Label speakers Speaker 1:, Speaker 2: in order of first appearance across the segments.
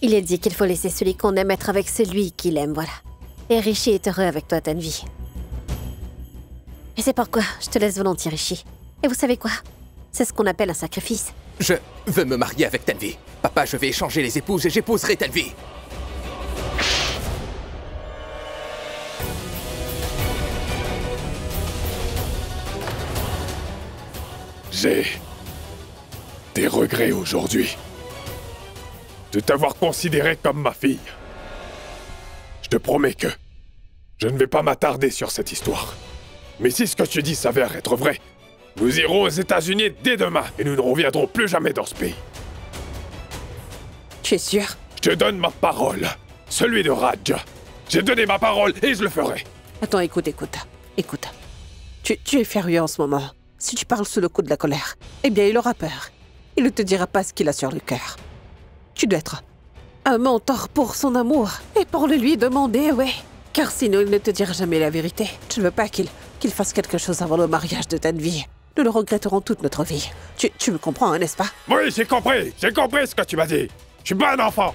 Speaker 1: Il est dit qu'il faut laisser celui qu'on aime être avec celui qu'il aime, voilà. Et Rishi est heureux avec toi, Tanvi. Et c'est pourquoi je te laisse volontiers, Rishi. Et vous savez quoi? C'est ce qu'on appelle un sacrifice.
Speaker 2: Je veux me marier avec Tanvi. Papa, je vais échanger les épouses et j'épouserai Tanvi.
Speaker 3: J'ai des regrets aujourd'hui de t'avoir considéré comme ma fille. Je te promets que je ne vais pas m'attarder sur cette histoire. Mais si ce que tu dis s'avère être vrai, nous irons aux États-Unis dès demain et nous ne reviendrons plus jamais dans ce pays.
Speaker 4: Tu es sûr?
Speaker 3: Je te donne ma parole, celui de Raj. J'ai donné ma parole et je le ferai.
Speaker 4: Attends, écoute. Tu es furieux en ce moment. Si tu parles sous le coup de la colère, eh bien il aura peur. Il ne te dira pas ce qu'il a sur le cœur. Tu dois être un mentor pour son amour et pour le lui demander, ouais. Car sinon il ne te dira jamais la vérité. Je ne veux pas qu'il fasse quelque chose avant le mariage de Tanvi. Nous le regretterons toute notre vie. Tu me comprends, hein, n'est-ce pas?
Speaker 3: Oui, j'ai compris ce que tu m'as dit. Je suis pas un enfant.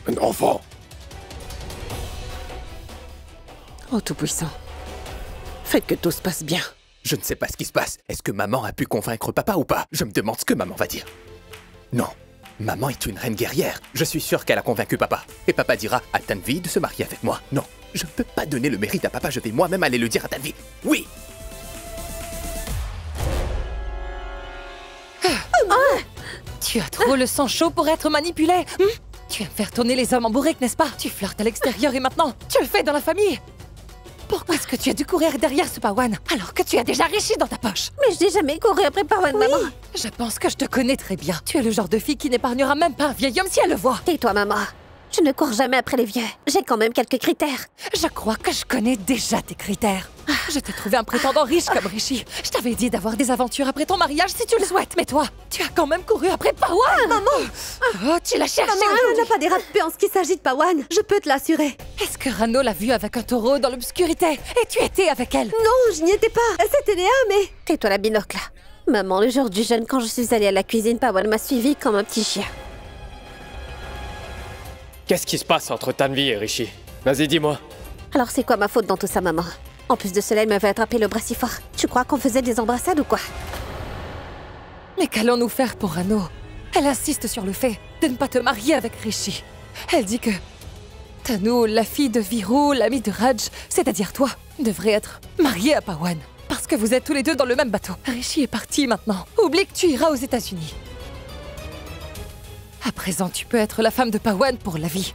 Speaker 3: Un enfant.
Speaker 4: Oh Tout-Puissant, faites que tout se passe bien.
Speaker 2: Je ne sais pas ce qui se passe. Est-ce que maman a pu convaincre papa ou pas? Je me demande ce que maman va dire. Non, maman est une reine guerrière. Je suis sûr qu'elle a convaincu papa. Et papa dira à Tanvi de se marier avec moi. Non, je ne peux pas donner le mérite à papa. Je vais moi-même aller le dire à Tanvi. Oui.
Speaker 5: Tu as trop le sang chaud pour être manipulé. Tu aimes faire tourner les hommes en bourrique, n'est-ce pas? Tu flirtes à l'extérieur et maintenant, tu le fais dans la famille. Pourquoi est-ce que tu as dû courir derrière ce Pawan alors que tu as déjà Rishi dans ta poche?
Speaker 1: Mais je n'ai jamais couru après Pawan, maman.
Speaker 5: Je pense que je te connais très bien. Tu es le genre de fille qui n'épargnera même pas un vieil homme si elle le voit.
Speaker 1: Tais-toi, maman. Je ne cours jamais après les vieux. J'ai quand même quelques critères.
Speaker 5: Je crois que je connais déjà tes critères. Je t'ai trouvé un prétendant riche comme Rishi. Je t'avais dit d'avoir des aventures après ton mariage si tu le souhaites. Mais toi, tu as quand même couru après Pawan.
Speaker 6: Maman!
Speaker 5: Oh, tu l'as cherché.
Speaker 6: Maman, elle n'a pas dérapé en ce qui s'agit de Pawan. Je peux te l'assurer.
Speaker 5: Est-ce que Rano l'a vue avec un taureau dans l'obscurité et tu étais avec elle?
Speaker 6: Non, je n'y étais pas. C'était Léa, mais...
Speaker 1: Tais-toi, la binocle. Maman, le jour du jeûne, quand je suis allée à la cuisine, Pawan m'a suivi comme un petit chien.
Speaker 7: Qu'est-ce qui se passe entre Tanvi et Rishi? Vas-y, dis-moi.
Speaker 1: Alors c'est quoi ma faute dans tout ça, maman? En plus de cela, elle m'avait attrapé le bras si fort. Tu crois qu'on faisait des embrassades ou quoi?
Speaker 5: Mais qu'allons-nous faire pour Rano? Elle insiste sur le fait de ne pas te marier avec Rishi. Elle dit que Tanu, la fille de Viru, l'amie de Raj, c'est-à-dire toi, devrait être mariée à Pawan. Parce que vous êtes tous les deux dans le même bateau. Rishi est parti maintenant. Oublie que tu iras aux États-Unis. À présent, tu peux être la femme de Pawan pour la vie.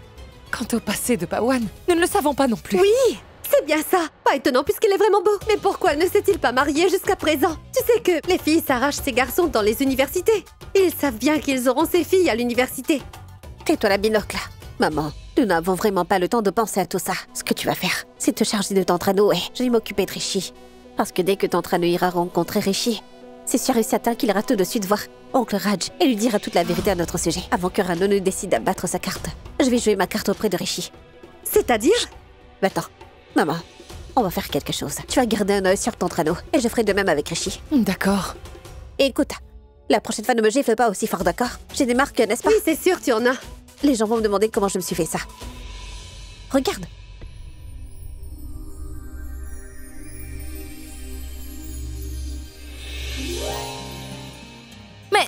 Speaker 5: Quant au passé de Pawan, nous ne le savons pas non plus.
Speaker 6: Oui, c'est bien ça. Pas étonnant puisqu'il est vraiment beau. Mais pourquoi ne s'est-il pas marié jusqu'à présent? Tu sais que les filles s'arrachent ces garçons dans les universités. Ils savent bien qu'ils auront ces filles à l'université.
Speaker 1: Tais-toi, la binocle. Maman, nous n'avons vraiment pas le temps de penser à tout ça. Ce que tu vas faire, c'est te charger de Tantrano et je vais m'occuper de Rishi. Parce que dès que Tantrano ira rencontrer Rishi, c'est sûr et certain qu'il ira tout de suite voir Oncle Raj et lui dira toute la vérité à notre sujet, avant que Rano ne décide à battre sa carte. Je vais jouer ma carte auprès de Rishi.
Speaker 6: C'est-à-dire?
Speaker 1: Attends, maman, on va faire quelque chose. Tu vas garder un œil sur Tantrano et je ferai de même avec Rishi.
Speaker 5: D'accord.
Speaker 1: Et écoute, la prochaine fois ne me gifle pas aussi fort, d'accord? J'ai des marques, n'est-ce pas?
Speaker 6: Oui, c'est sûr, tu en as.
Speaker 1: Les gens vont me demander comment je me suis fait ça. Regarde.
Speaker 8: Mais...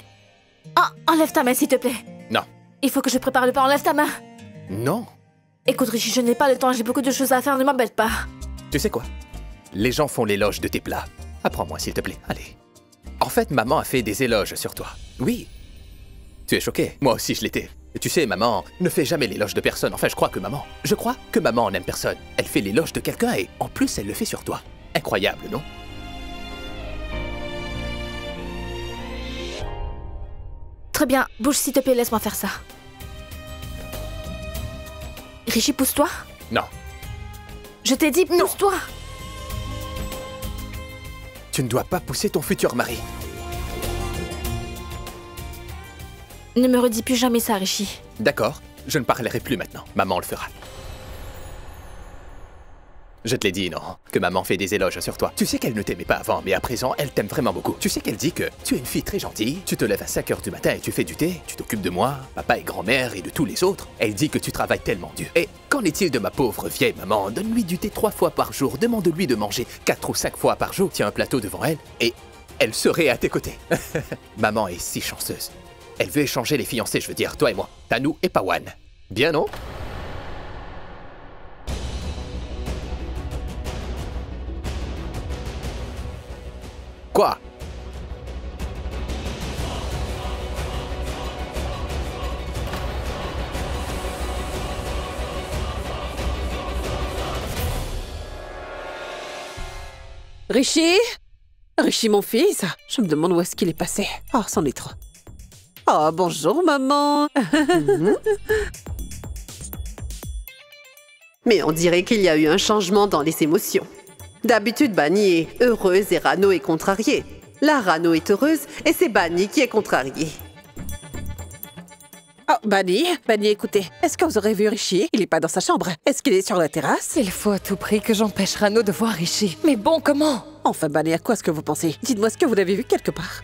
Speaker 8: Oh, enlève ta main, s'il te plaît.
Speaker 2: Non.
Speaker 8: Il faut que je prépare le pain, enlève ta main.
Speaker 2: Non.
Speaker 8: Écoute, Rishi, je n'ai pas le temps, j'ai beaucoup de choses à faire, ne m'embête pas.
Speaker 2: Tu sais quoi? Les gens font l'éloge de tes plats. Apprends-moi, s'il te plaît. Allez. En fait, maman a fait des éloges sur toi. Oui. Tu es choqué. Moi aussi, je l'étais. Et tu sais, maman ne fait jamais l'éloge de personne. Enfin, je crois que maman n'aime personne. Elle fait l'éloge de quelqu'un et, en plus, elle le fait sur toi. Incroyable, non?
Speaker 8: Très bien, bouge s'il te plaît, laisse-moi faire ça. Rishi, pousse-toi.
Speaker 2: Non.
Speaker 8: Je t'ai dit, pousse-toi.
Speaker 2: Tu ne dois pas pousser ton futur mari.
Speaker 8: Ne me redis plus jamais ça, Rishi.
Speaker 2: D'accord, je ne parlerai plus maintenant. Maman le fera. Je te l'ai dit, non, que maman fait des éloges sur toi. Tu sais qu'elle ne t'aimait pas avant, mais à présent, elle t'aime vraiment beaucoup. Tu sais qu'elle dit que tu es une fille très gentille, tu te lèves à 5 heures du matin et tu fais du thé, tu t'occupes de moi, papa et grand-mère et de tous les autres. Elle dit que tu travailles tellement dur. Et qu'en est-il de ma pauvre vieille maman? Donne-lui du thé 3 fois par jour, demande-lui de manger 4 ou 5 fois par jour. Tiens un plateau devant elle et elle serait à tes côtés. Maman est si chanceuse. Elle veut échanger les fiancés, je veux dire, toi et moi, Tanu et Pawan. Bien, non? Quoi?
Speaker 4: Rishi? Rishi, mon fils? Je me demande où est-ce qu'il est passé. Oh, c'en est trop. Oh, bonjour, maman.
Speaker 6: Mais on dirait qu'il y a eu un changement dans les émotions. D'habitude, Bunny est heureuse et Rano est contrariée. Là, Rano est heureuse et c'est Bunny qui est contrariée.
Speaker 4: Oh, Bunny, écoutez, est-ce que vous aurez vu Rishi? Il est pas dans sa chambre. Est-ce qu'il est sur la terrasse?
Speaker 5: Il faut à tout prix que j'empêche Rano de voir Rishi. Mais bon, comment?
Speaker 4: Enfin, Bunny, à quoi est-ce que vous pensez? Dites-moi ce que vous l'avez vu quelque part.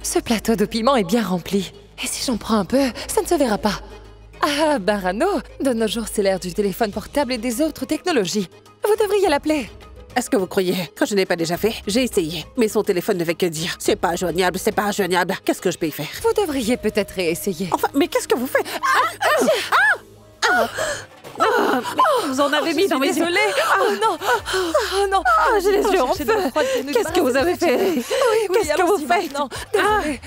Speaker 5: Ce plateau de piment est bien rempli. Et si j'en prends un peu, ça ne se verra pas. Ah, bah Rano, de nos jours, c'est l'ère du téléphone portable et des autres technologies. Vous devriez l'appeler.
Speaker 4: Est-ce que vous croyez que je n'ai pas déjà fait? J'ai essayé, mais son téléphone ne fait que dire « C'est pas joignable, c'est pas joignable. » Qu'est-ce que je peux y faire?
Speaker 5: Vous devriez peut-être réessayer.
Speaker 4: Enfin, mais qu'est-ce que vous faites? Vous en avez mis dans mes yeux.
Speaker 5: Désolée. Oh non. Oh non.
Speaker 4: J'ai les yeux en feu. Qu'est-ce que vous avez fait?
Speaker 5: Oui,
Speaker 4: Qu'est-ce que vous faites?
Speaker 5: Désolée.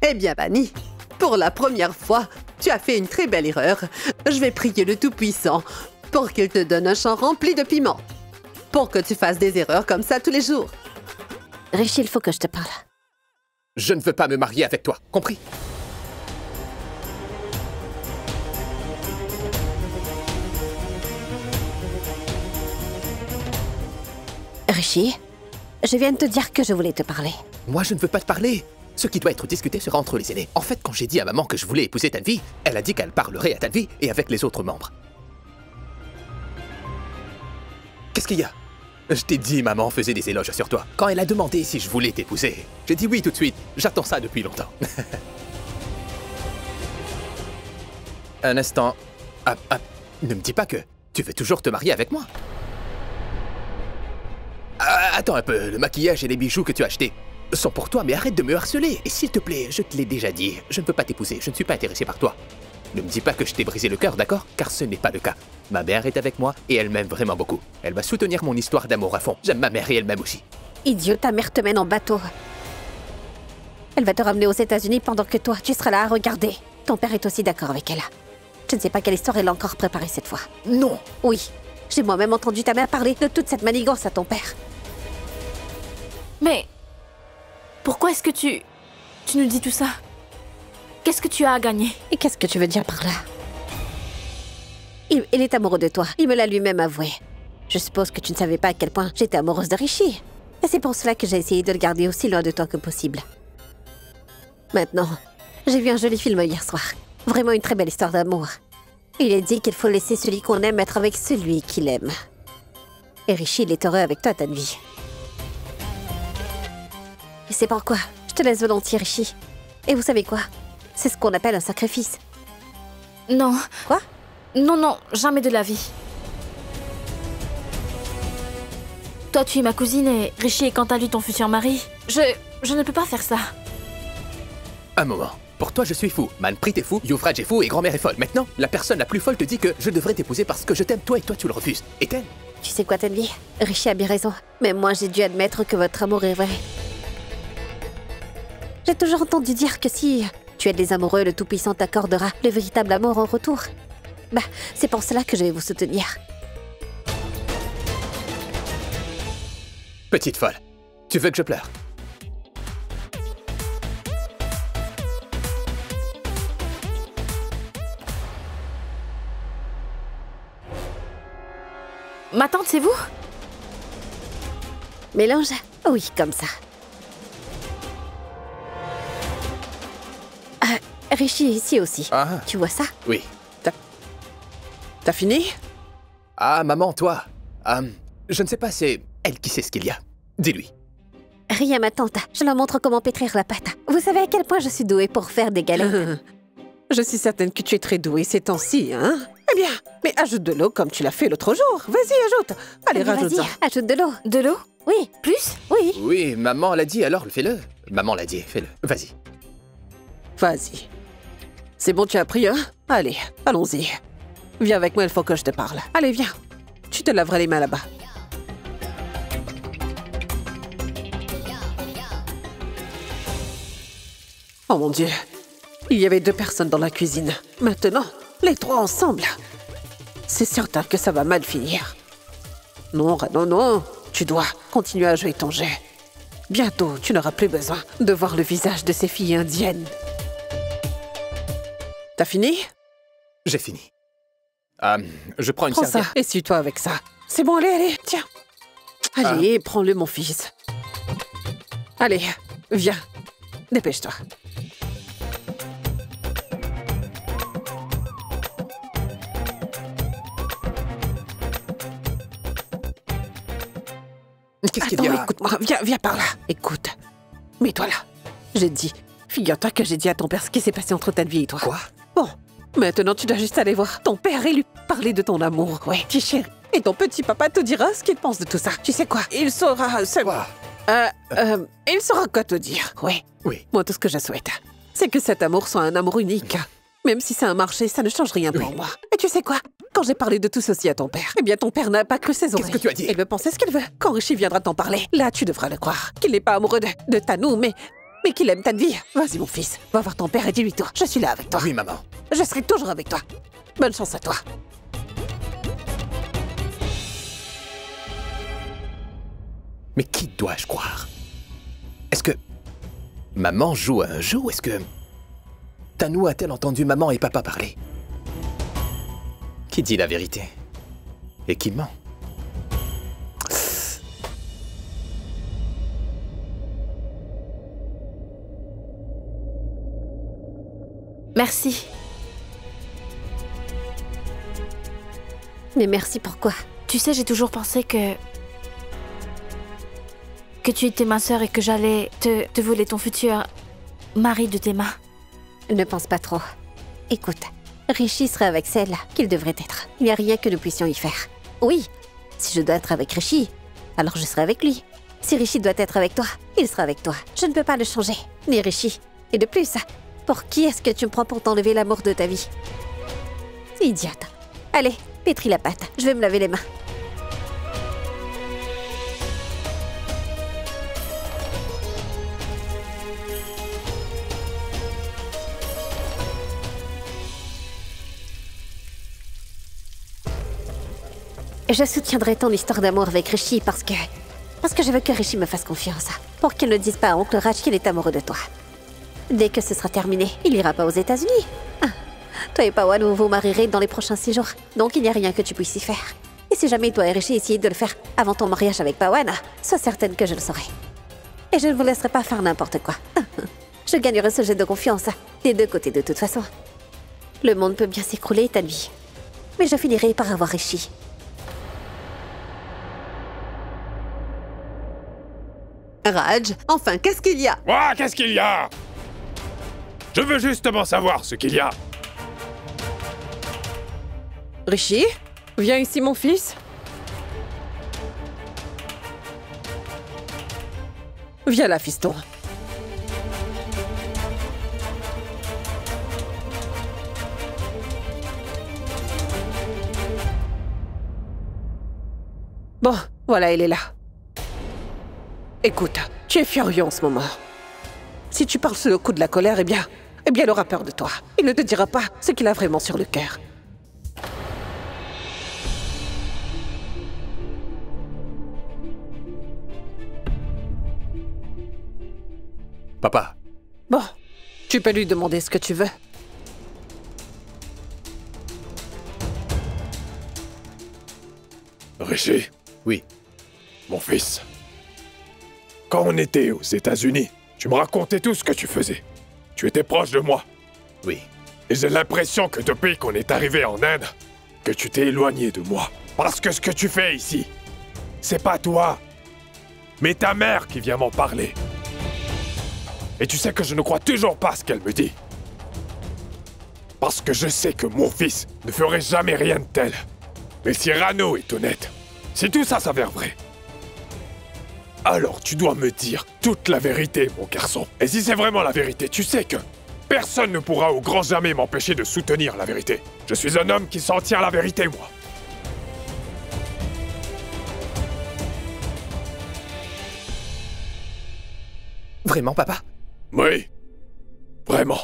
Speaker 6: Eh bien, Bunny, pour la première fois, tu as fait une très belle erreur. Je vais prier le Tout-Puissant pour qu'il te donne un champ rempli de piments. Pour que tu fasses des erreurs comme ça tous les jours.
Speaker 1: Rishi, il faut que je te parle.
Speaker 2: Je ne veux pas me marier avec toi, compris?
Speaker 1: Rishi, je viens de te dire que je voulais te parler.
Speaker 2: Moi, je ne veux pas te parler. Ce qui doit être discuté sera entre les aînés. En fait, quand j'ai dit à maman que je voulais épouser Tanvi, elle a dit qu'elle parlerait à Tanvi et avec les autres membres. Qu'est-ce qu'il y a? Je t'ai dit, maman faisait des éloges sur toi. Quand elle a demandé si je voulais t'épouser, j'ai dit oui tout de suite. J'attends ça depuis longtemps. Un instant. Ne me dis pas que tu veux toujours te marier avec moi. Attends un peu, le maquillage et les bijoux que tu as achetés sont pour toi, mais arrête de me harceler. Et s'il te plaît, je te l'ai déjà dit, je ne peux pas t'épouser, je ne suis pas intéressé par toi. Ne me dis pas que je t'ai brisé le cœur, d'accord? Car ce n'est pas le cas. Ma mère est avec moi et elle m'aime vraiment beaucoup. Elle va soutenir mon histoire d'amour à fond. J'aime ma mère et elle m'aime aussi.
Speaker 1: Idiot, ta mère te mène en bateau. Elle va te ramener aux États-Unis pendant que toi, tu seras là à regarder. Ton père est aussi d'accord avec elle. Je ne sais pas quelle histoire elle a encore préparée cette fois.
Speaker 2: Non!
Speaker 1: Oui, j'ai moi-même entendu ta mère parler de toute cette manigance à ton père.
Speaker 8: Mais pourquoi est-ce que tu nous dis tout ça? Qu'est-ce que tu as à gagner?
Speaker 1: Et qu'est-ce que tu veux dire par là? Il est amoureux de toi. Il me l'a lui-même avoué. Je suppose que tu ne savais pas à quel point j'étais amoureuse de Rishi. Et c'est pour cela que j'ai essayé de le garder aussi loin de toi que possible. Maintenant, j'ai vu un joli film hier soir. Vraiment une très belle histoire d'amour. Il est dit qu'il faut laisser celui qu'on aime être avec celui qu'il aime. Et Rishi, il est heureux avec toi, Tanvi. Et c'est pourquoi je te laisse volontiers, Rishi. Et vous savez quoi? C'est ce qu'on appelle un sacrifice.
Speaker 8: Non.
Speaker 1: Quoi?
Speaker 8: Non, jamais de la vie. Toi, tu es ma cousine et Rishi est quant à lui ton futur mari. Je ne peux pas faire ça.
Speaker 2: Un moment. Pour toi, je suis fou. Manpreet est fou, Yuvraj est fou et grand-mère est folle. Maintenant, la personne la plus folle te dit que je devrais t'épouser parce que je t'aime toi et toi tu le refuses. Et elle?
Speaker 1: Tu sais quoi, Tanvi? Rishi a bien raison. Mais moi, j'ai dû admettre que votre amour est vrai. J'ai toujours entendu dire que si tu aides les amoureux, le Tout-Puissant t'accordera le véritable amour en retour. Bah, c'est pour cela que je vais vous soutenir.
Speaker 2: Petite folle, tu veux que je pleure?
Speaker 8: Ma tante, c'est vous?
Speaker 1: Mélange? Oui, comme ça. Rishi est ici aussi.
Speaker 2: Ah.
Speaker 1: Tu vois ça?
Speaker 2: Oui.
Speaker 4: Tac, T'as fini?
Speaker 2: Ah, maman, toi. Je ne sais pas, c'est elle qui sait ce qu'il y a. Dis-lui.
Speaker 1: Rien, ma tante. Je leur montre comment pétrir la pâte. Vous savez à quel point je suis douée pour faire des galettes.
Speaker 4: Je suis certaine que tu es très douée ces temps-ci, hein? Eh bien, mais ajoute de l'eau comme tu l'as fait l'autre jour. Vas-y, ajoute. Allez, rajoute-en.
Speaker 1: Vas-y, ajoute de l'eau.
Speaker 8: De l'eau?
Speaker 1: Oui.
Speaker 8: Plus?
Speaker 1: Oui.
Speaker 2: Oui, maman l'a dit, alors fais-le. Maman l'a dit, fais-le. Vas-y.
Speaker 4: Vas-y. C'est bon, tu as pris, hein? Allez, allons-y. Viens avec moi, il faut que je te parle. Allez, viens. Tu te laveras les mains là-bas. Oh mon Dieu. Il y avait 2 personnes dans la cuisine. Maintenant, les 3 ensemble. C'est certain que ça va mal finir. Non, non, non. Tu dois continuer à jouer ton jeu. Bientôt, tu n'auras plus besoin de voir le visage de ces filles indiennes. T'as fini?
Speaker 2: J'ai fini. Je prends une
Speaker 4: Prends ça,
Speaker 2: serviette.
Speaker 4: essuie-toi avec ça. C'est bon, allez, allez, tiens. Allez, prends-le, mon fils. Allez, viens. Dépêche-toi.
Speaker 2: Qu'est-ce qu'il y
Speaker 4: Attends,
Speaker 2: a?
Speaker 4: écoute-moi, viens par là. Écoute, mets-toi là. J'ai dit, figure-toi que j'ai dit à ton père ce qui s'est passé entre ta vie et toi.
Speaker 2: Quoi?
Speaker 4: Bon, maintenant tu dois juste aller voir ton père et lui parler de ton amour. Ouais, petit chéri. Et ton petit papa te dira ce qu'il pense de tout ça. Tu sais quoi? Il saura seulement...
Speaker 2: Quoi?
Speaker 4: Il saura quoi te dire. Ouais.
Speaker 2: Oui.
Speaker 4: Moi, tout ce que je souhaite, c'est que cet amour soit un amour unique. Même si c'est un marché, ça ne change rien pour moi. Et tu sais quoi? Quand j'ai parlé de tout ceci à ton père, eh bien ton père n'a pas cru ses oreilles.
Speaker 2: Qu'est-ce que tu as dit?
Speaker 4: Il veut penser ce qu'il veut. Quand Rishi viendra t'en parler, là tu devras le croire. Qu'il n'est pas amoureux de Tanou, mais qu'il aime ta vie. Vas-y mon fils, va voir ton père et dis-lui tout. Je suis là avec toi.
Speaker 2: Oui, maman.
Speaker 4: Je serai toujours avec toi. Bonne chance à toi.
Speaker 2: Mais qui dois-je croire? Est-ce que maman joue à un jeu ou est-ce que Tanou a-t-elle entendu maman et papa parler? Qui dit la vérité? Et qui ment?
Speaker 8: Merci.
Speaker 1: Mais merci pourquoi?
Speaker 8: Tu sais, j'ai toujours pensé que tu étais ma sœur et que j'allais te voler ton futur mari de tes mains.
Speaker 1: Ne pense pas trop. Écoute, Rishi serait avec celle qu'il devrait être. Il n'y a rien que nous puissions y faire. Oui, si je dois être avec Rishi, alors je serai avec lui. Si Rishi doit être avec toi, il sera avec toi. Je ne peux pas le changer, ni Rishi. Et de plus, pour qui est-ce que tu me prends pour t'enlever l'amour de ta vie? C'est idiote. Allez, pétris la pâte, je vais me laver les mains. Je soutiendrai ton histoire d'amour avec Rishi parce que je veux que Rishi me fasse confiance. Pour qu'il ne dise pas à Oncle Raj qu'il est amoureux de toi. Dès que ce sera terminé, il ira pas aux États-Unis. Ah, toi et Pawan, vous vous marierez dans les prochains 6 jours. Donc il n'y a rien que tu puisses y faire. Et si jamais toi et Rishi essayez de le faire avant ton mariage avec Pawan, sois certaine que je le saurai. Et je ne vous laisserai pas faire n'importe quoi. Je gagnerai ce jeu de confiance des 2 côtés de toute façon. Le monde peut bien s'écrouler, ta vie. Mais je finirai par avoir Rishi.
Speaker 6: Raj, enfin, qu'est-ce qu'il y a?
Speaker 3: Ouah, qu'est-ce qu'il y a? Je veux justement savoir ce qu'il y a.
Speaker 4: Rishi, viens ici mon fils. Viens là, fiston. Bon, voilà, il est là. Écoute, tu es furieux en ce moment. Si tu parles sous le coup de la colère, eh bien, il aura peur de toi. Il ne te dira pas ce qu'il a vraiment sur le cœur.
Speaker 2: Papa.
Speaker 4: Bon, tu peux lui demander ce que tu veux.
Speaker 3: Rishi,
Speaker 2: Oui.
Speaker 3: mon fils. Quand on était aux États-Unis, tu me racontais tout ce que tu faisais. Tu étais proche de moi.
Speaker 2: Oui.
Speaker 3: Et j'ai l'impression que depuis qu'on est arrivé en Inde, que tu t'es éloigné de moi. Parce que ce que tu fais ici, c'est pas toi, mais ta mère qui vient m'en parler. Et tu sais que je ne crois toujours pas ce qu'elle me dit. Parce que je sais que mon fils ne ferait jamais rien de tel. Mais si Rano est honnête, si tout ça s'avère vrai, alors tu dois me dire toute la vérité, mon garçon. Et si c'est vraiment la vérité, tu sais que personne ne pourra au grand jamais m'empêcher de soutenir la vérité. Je suis un homme qui s'en tient à la vérité, moi.
Speaker 2: Vraiment, papa?
Speaker 3: Oui, vraiment.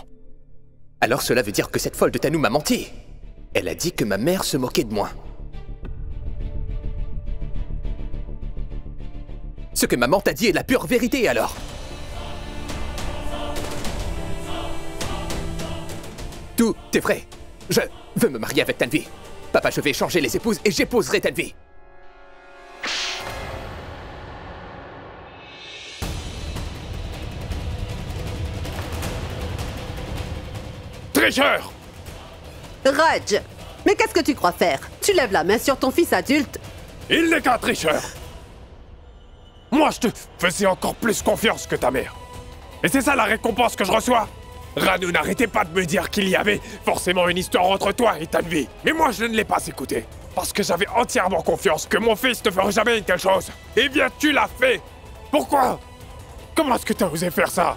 Speaker 2: Alors cela veut dire que cette folle de Tanou m'a menti. Elle a dit que ma mère se moquait de moi. Ce que maman t'a dit est la pure vérité, alors. Tout est vrai. Je veux me marier avec Tanvi. Papa, je vais changer les épouses et j'épouserai Tanvi.
Speaker 3: Tricheur!
Speaker 6: Raj, mais qu'est-ce que tu crois faire? Tu lèves la main sur ton fils adulte?
Speaker 3: Il n'est qu'un tricheur! Moi, je te faisais encore plus confiance que ta mère. Et c'est ça la récompense que je reçois. Rano n'arrêtait pas de me dire qu'il y avait forcément une histoire entre toi et Tanvi. Mais moi, je ne l'ai pas écouté. Parce que j'avais entièrement confiance que mon fils ne ferait jamais une telle chose. Eh bien, tu l'as fait! Pourquoi? Comment est-ce que tu as osé faire ça?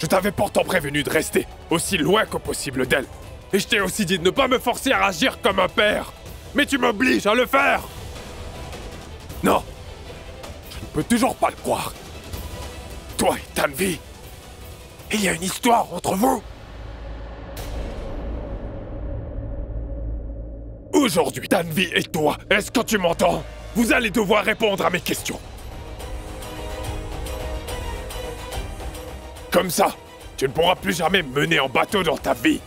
Speaker 3: Je t'avais pourtant prévenu de rester aussi loin que possible d'elle. Et je t'ai aussi dit de ne pas me forcer à agir comme un père. Mais tu m'obliges à le faire! Non! Je ne peux toujours pas le croire. Toi et Tanvi, il y a une histoire entre vous. Aujourd'hui, Tanvi et toi, est-ce que tu m'entends? Vous allez devoir répondre à mes questions. Comme ça, tu ne pourras plus jamais me mener en bateau dans ta vie.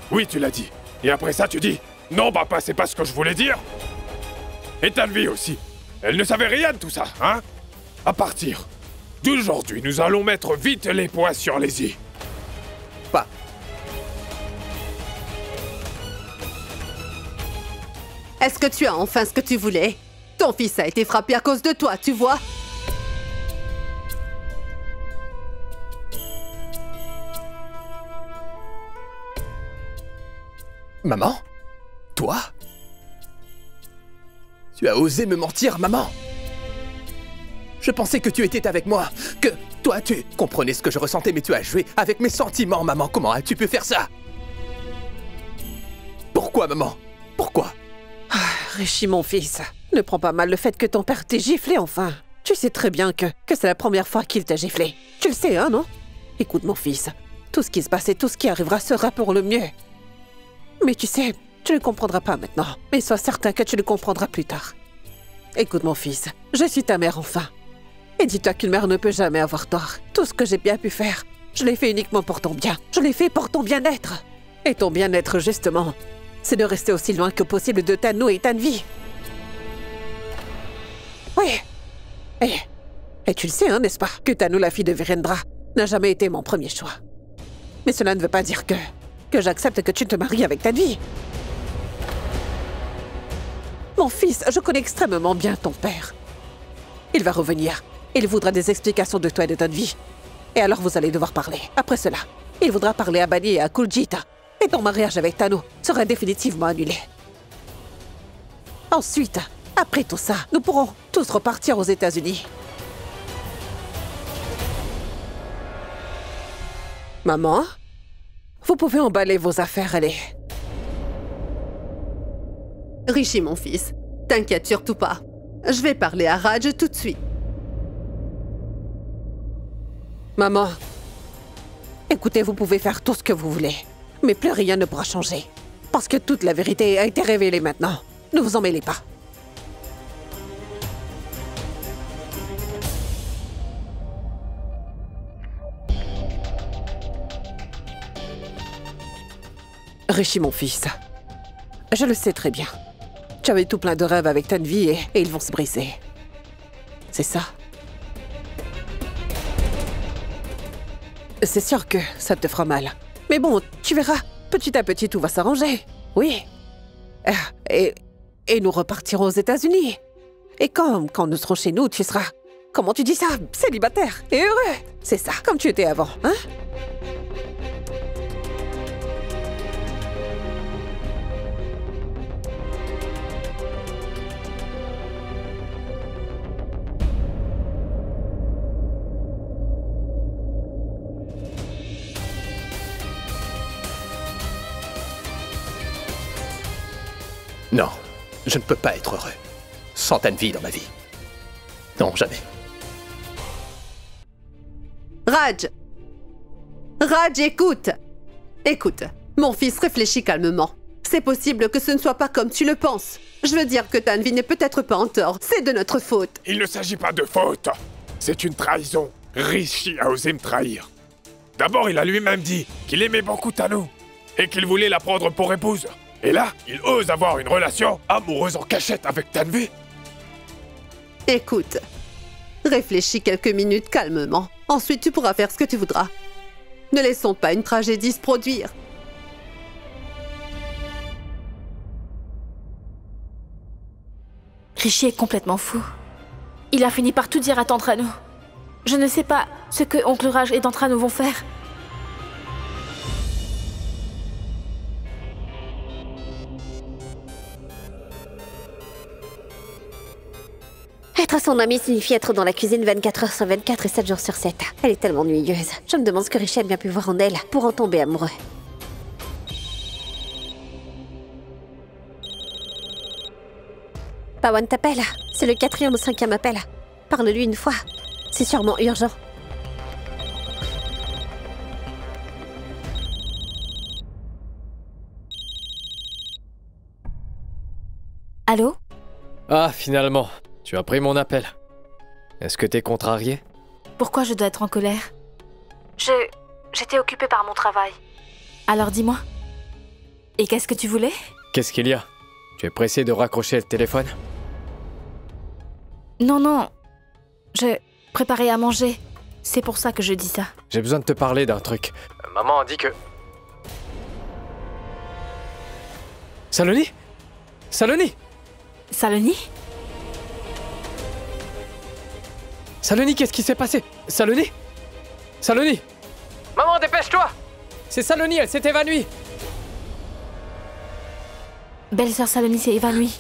Speaker 3: Oui, tu l'as dit. Et après ça, tu dis, non, papa, c'est pas ce que je voulais dire. Et Tanvi aussi. Elle ne savait rien de tout ça, hein? À partir d'aujourd'hui, nous allons mettre vite les points sur les i.
Speaker 2: Pas.
Speaker 6: Est-ce que tu as enfin ce que tu voulais? Ton fils a été frappé à cause de toi, tu vois?
Speaker 2: Maman? Toi? Tu as osé me mentir, maman? Je pensais que tu étais avec moi, que toi, tu comprenais ce que je ressentais, mais tu as joué avec mes sentiments, maman. Comment as-tu pu faire ça? Pourquoi, maman? Pourquoi?
Speaker 4: Rishi, mon fils, ne prends pas mal le fait que ton père t'ait giflé, enfin. Tu sais très bien que c'est la première fois qu'il t'a giflé. Tu le sais, hein, non? Écoute, mon fils, tout ce qui se passe et tout ce qui arrivera sera pour le mieux. Mais tu sais, tu ne comprendras pas maintenant. Mais sois certain que tu le comprendras plus tard. Écoute, mon fils, je suis ta mère, enfin. Et dis-toi qu'une mère ne peut jamais avoir tort. Tout ce que j'ai bien pu faire, je l'ai fait uniquement pour ton bien. Je l'ai fait pour ton bien-être. Et ton bien-être, justement, c'est de rester aussi loin que possible de Tanou et Tanvi. Oui. Et tu le sais, hein, n'est-ce pas, que Tanou, la fille de Virendra, n'a jamais été mon premier choix. Mais cela ne veut pas dire que j'accepte que tu te maries avec Tanvi. Mon fils, je connais extrêmement bien ton père. Il va revenir. Il voudra des explications de toi et de Tanvi. Et alors vous allez devoir parler. Après cela, il voudra parler à Bani et à Kuljit. Et ton mariage avec Tanou sera définitivement annulé. Ensuite, après tout ça, nous pourrons tous repartir aux États-Unis. Maman, vous pouvez emballer vos affaires, allez.
Speaker 6: Rishi, mon fils, t'inquiète surtout pas. Je vais parler à Raj tout de suite.
Speaker 4: Maman, écoutez, vous pouvez faire tout ce que vous voulez, mais plus rien ne pourra changer. Parce que toute la vérité a été révélée maintenant. Ne vous en mêlez pas. Rishi, mon fils, je le sais très bien. Tu avais tout plein de rêves avec Tanvi et ils vont se briser. C'est ça. C'est sûr que ça te fera mal. Mais bon, tu verras, petit à petit tout va s'arranger. Oui. Et nous repartirons aux États-Unis. Et quand nous serons chez nous, tu seras, comment tu dis ça, célibataire et heureux. C'est ça, comme tu étais avant, hein?
Speaker 2: Non, je ne peux pas être heureux. Sans Tanvi dans ma vie. Non, jamais.
Speaker 6: Raj! Raj, écoute! Écoute, mon fils réfléchit calmement. C'est possible que ce ne soit pas comme tu le penses. Je veux dire que Tanvi n'est peut-être pas en tort. C'est de notre faute.
Speaker 3: Il ne s'agit pas de faute. C'est une trahison. Rishi a osé me trahir. D'abord, il a lui-même dit qu'il aimait beaucoup Tanu et qu'il voulait la prendre pour épouse. Et là, il ose avoir une relation amoureuse en cachette avec Tanvi.
Speaker 6: Écoute, réfléchis quelques minutes calmement. Ensuite, tu pourras faire ce que tu voudras. Ne laissons pas une tragédie se produire.
Speaker 8: Rishi est complètement fou. Il a fini par tout dire à Tantranu. Je ne sais pas ce que Oncle Raj et Tantranu vont faire.
Speaker 1: Être son amie signifie être dans la cuisine 24 heures sur 24 et 7 jours sur 7. Elle est tellement ennuyeuse. Je me demande ce que Rishi a bien pu voir en elle pour en tomber amoureux. Pawan t'appelle. C'est le 4e ou 5e appel. Parle-lui une fois. C'est sûrement urgent.
Speaker 8: Allô?
Speaker 7: Ah, finalement, tu as pris mon appel. Est-ce que t'es contrarié?
Speaker 8: Pourquoi je dois être en colère? J'étais occupée par mon travail. Alors dis-moi. Et qu'est-ce que tu voulais?
Speaker 7: Qu'est-ce qu'il y a? Tu es pressé de raccrocher le téléphone?
Speaker 8: Non. Je préparais à manger. C'est pour ça que je dis ça.
Speaker 7: J'ai besoin de te parler d'un truc. Maman a dit que... Saloni? Saloni?
Speaker 8: Saloni?
Speaker 7: Saloni, qu'est-ce qui s'est passé? Saloni? Saloni? Maman, dépêche-toi! C'est Saloni, elle s'est évanouie!
Speaker 8: Belle-sœur Saloni s'est évanouie.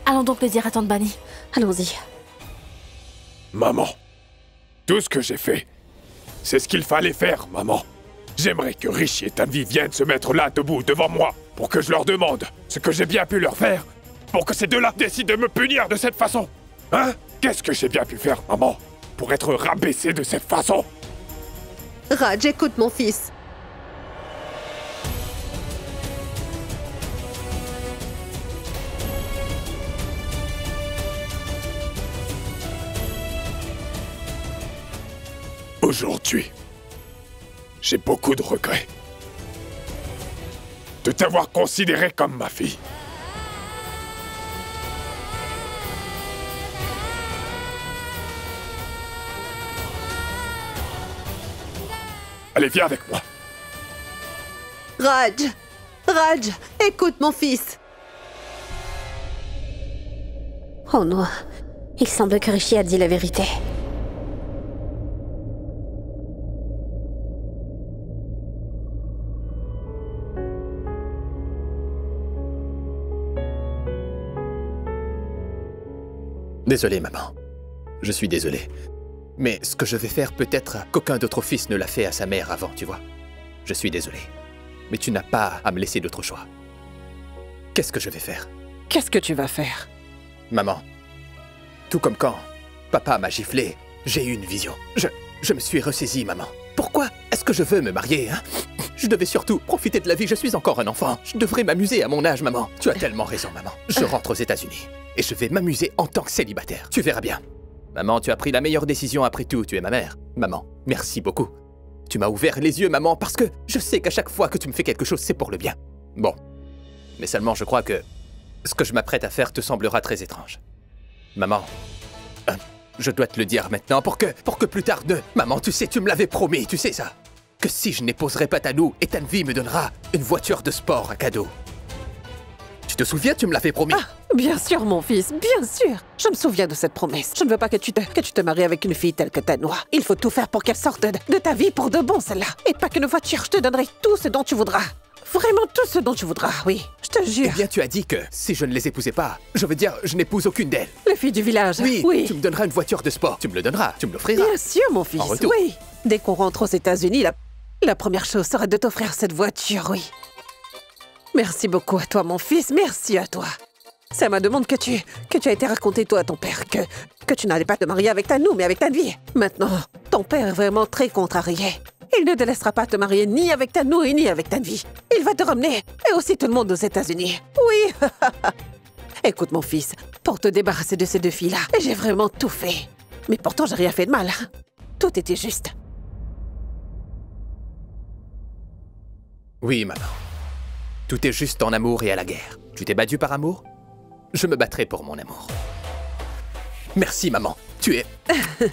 Speaker 8: Allons donc le dire à Tante Bani.
Speaker 1: Allons-y.
Speaker 3: Maman, tout ce que j'ai fait, c'est ce qu'il fallait faire, maman. J'aimerais que Rishi et Tanvi viennent se mettre là debout devant moi pour que je leur demande ce que j'ai bien pu leur faire pour que ces deux-là décident de me punir de cette façon. Hein? Qu'est-ce que j'ai bien pu faire, maman, pour être rabaissé de cette façon?
Speaker 6: Raj, écoute mon fils.
Speaker 3: Aujourd'hui, j'ai beaucoup de regrets de t'avoir considéré comme ma fille. Allez, viens avec moi.
Speaker 6: Raj, écoute mon fils.
Speaker 1: Oh non. Il semble que Rishi a dit la vérité.
Speaker 2: Désolé, maman. Je suis désolé. Mais ce que je vais faire, peut-être qu'aucun d'autre fils ne l'a fait à sa mère avant, tu vois. Je suis désolé. Mais tu n'as pas à me laisser d'autre choix. Qu'est-ce que je vais faire?
Speaker 4: Qu'est-ce que tu vas faire?
Speaker 2: Maman, tout comme quand papa m'a giflé, j'ai eu une vision. Je me suis ressaisi, maman. Pourquoi est-ce que je veux me marier, hein? Je devais surtout profiter de la vie, je suis encore un enfant. Je devrais m'amuser à mon âge, maman. Tu as tellement raison, maman. Je rentre aux États-Unis. Et je vais m'amuser en tant que célibataire. Tu verras bien. Maman, tu as pris la meilleure décision après tout, tu es ma mère. Maman, merci beaucoup. Tu m'as ouvert les yeux, maman, parce que je sais qu'à chaque fois que tu me fais quelque chose, c'est pour le bien. Bon. Mais seulement, je crois que ce que je m'apprête à faire te semblera très étrange. Maman, je dois te le dire maintenant pour que plus tard ne... Maman, tu sais, tu me l'avais promis, tu sais ça. Que si je n'épouserai pas Tanu, et Tanvi me donnera une voiture de sport à cadeau. te souviens, tu me l'avais promis.
Speaker 4: Ah, bien sûr, mon fils, bien sûr. Je me souviens de cette promesse. Je ne veux pas que tu te maries avec une fille telle que Tanoa. Il faut tout faire pour qu'elle sorte de ta vie pour de bon, celle-là. Et pas qu'une voiture, je te donnerai tout ce dont tu voudras. Vraiment tout ce dont tu voudras, oui. Je te jure.
Speaker 2: Eh bien, tu as dit que si je ne les épousais pas, je veux dire, je n'épouse aucune d'elles.
Speaker 4: Les filles du village.
Speaker 2: Oui, tu me donneras une voiture de sport. Tu me le donneras, tu me l'offriras.
Speaker 4: Bien sûr, mon fils,
Speaker 2: En retour.
Speaker 4: oui. Dès qu'on rentre aux États-Unis, la première chose sera de t'offrir cette voiture, oui. Merci beaucoup à toi, mon fils, merci à toi. Ça me demande que tu as été raconté, toi, à ton père, que tu n'allais pas te marier avec Tanou, mais avec Tanvi. Maintenant, ton père est vraiment très contrarié. Il ne te laissera pas te marier ni avec Tanou et ni avec Tanvi. Il va te ramener, et aussi tout le monde aux États-Unis. Oui. Écoute, mon fils, pour te débarrasser de ces deux filles-là, j'ai vraiment tout fait. Mais pourtant, j'ai rien fait de mal. Tout était juste.
Speaker 2: Oui, maman. Tout est juste en amour et à la guerre. Tu t'es battue par amour? Je me battrai pour mon amour. Merci, maman. Tu es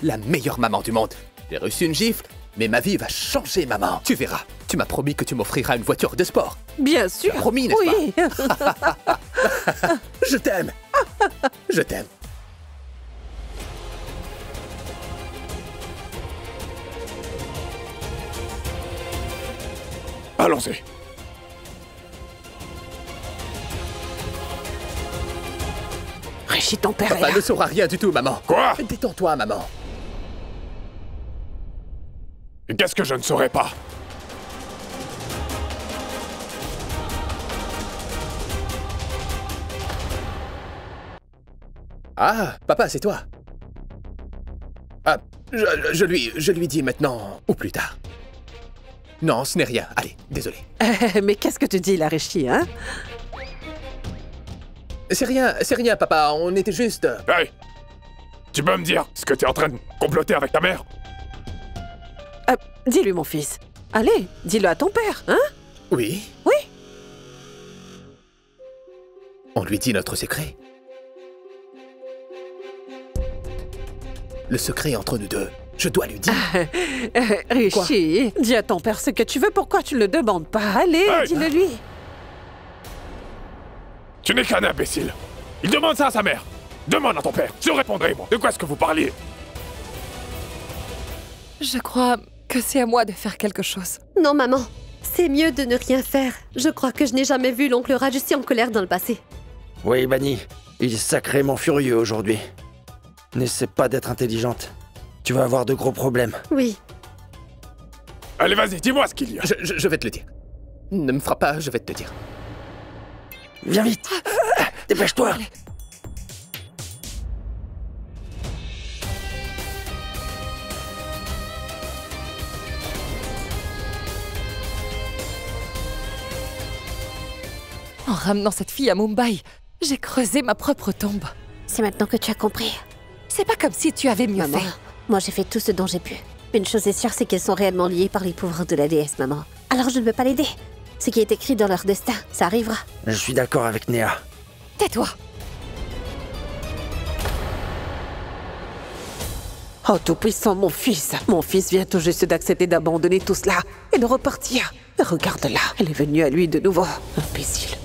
Speaker 2: la meilleure maman du monde. J'ai reçu une gifle, mais ma vie va changer, maman. Tu verras. Tu m'as promis que tu m'offriras une voiture de sport.
Speaker 4: Bien sûr.
Speaker 2: Tu as promis, n'est-ce
Speaker 4: oui.
Speaker 2: pas? Je t'aime. Je t'aime.
Speaker 3: Allons-y.
Speaker 4: Rishi, ton père est
Speaker 2: Papa
Speaker 4: là.
Speaker 2: ne saura rien du tout, maman.
Speaker 3: Quoi?
Speaker 2: Détends-toi, maman.
Speaker 3: Et qu'est-ce que je ne saurais pas?
Speaker 2: Ah, papa, c'est toi. Ah, je lui dis maintenant, ou plus tard. Non, ce n'est rien. Allez, désolé.
Speaker 4: Mais qu'est-ce que tu dis, là, Rishi, hein?
Speaker 2: C'est rien, papa. On était juste...
Speaker 3: Hey! Tu peux me dire ce que tu es en train de comploter avec ta mère?
Speaker 4: Dis-lui, mon fils. Allez, dis-le à ton père, hein?
Speaker 2: Oui.
Speaker 4: Oui.
Speaker 2: On lui dit notre secret. Le secret entre nous deux. Je dois lui dire.
Speaker 4: Rishi, dis à ton père ce que tu veux, pourquoi tu ne le demandes pas? Allez,
Speaker 3: Hey!
Speaker 4: dis-le-lui.
Speaker 3: Tu n'es qu'un imbécile. Il demande ça à sa mère. Demande à ton père. Je répondrai, moi. De quoi est-ce que vous parliez?
Speaker 5: Je crois que c'est à moi de faire quelque chose.
Speaker 6: Non, maman. C'est mieux de ne rien faire. Je crois que je n'ai jamais vu l'oncle Raj si en colère dans le passé.
Speaker 9: Oui, Bunny, il est sacrément furieux aujourd'hui. N'essaie pas d'être intelligente. Tu vas avoir de gros problèmes.
Speaker 6: Oui.
Speaker 3: Allez, vas-y, dis-moi ce qu'il y a.
Speaker 2: Je vais te le dire. Ne me frappe pas, je vais te dire.
Speaker 9: Viens vite. Dépêche-toi.
Speaker 5: En ramenant cette fille à Mumbai, j'ai creusé ma propre tombe.
Speaker 1: C'est maintenant que tu as compris.
Speaker 5: C'est pas comme si tu avais mieux
Speaker 1: Maman,
Speaker 5: fait.
Speaker 1: moi j'ai fait tout ce dont j'ai pu. Une chose est sûre, c'est qu'elles sont réellement liées par les pouvoirs de la déesse, maman. Alors je ne peux pas l'aider. Ce qui est écrit dans leur destin, ça arrivera.
Speaker 9: Je suis d'accord avec Néa.
Speaker 5: Tais-toi.
Speaker 4: Oh, tout-puissant, mon fils. Mon fils vient tout juste d'accepter d'abandonner tout cela et de repartir. Regarde-la, elle est venue à lui de nouveau. Imbécile.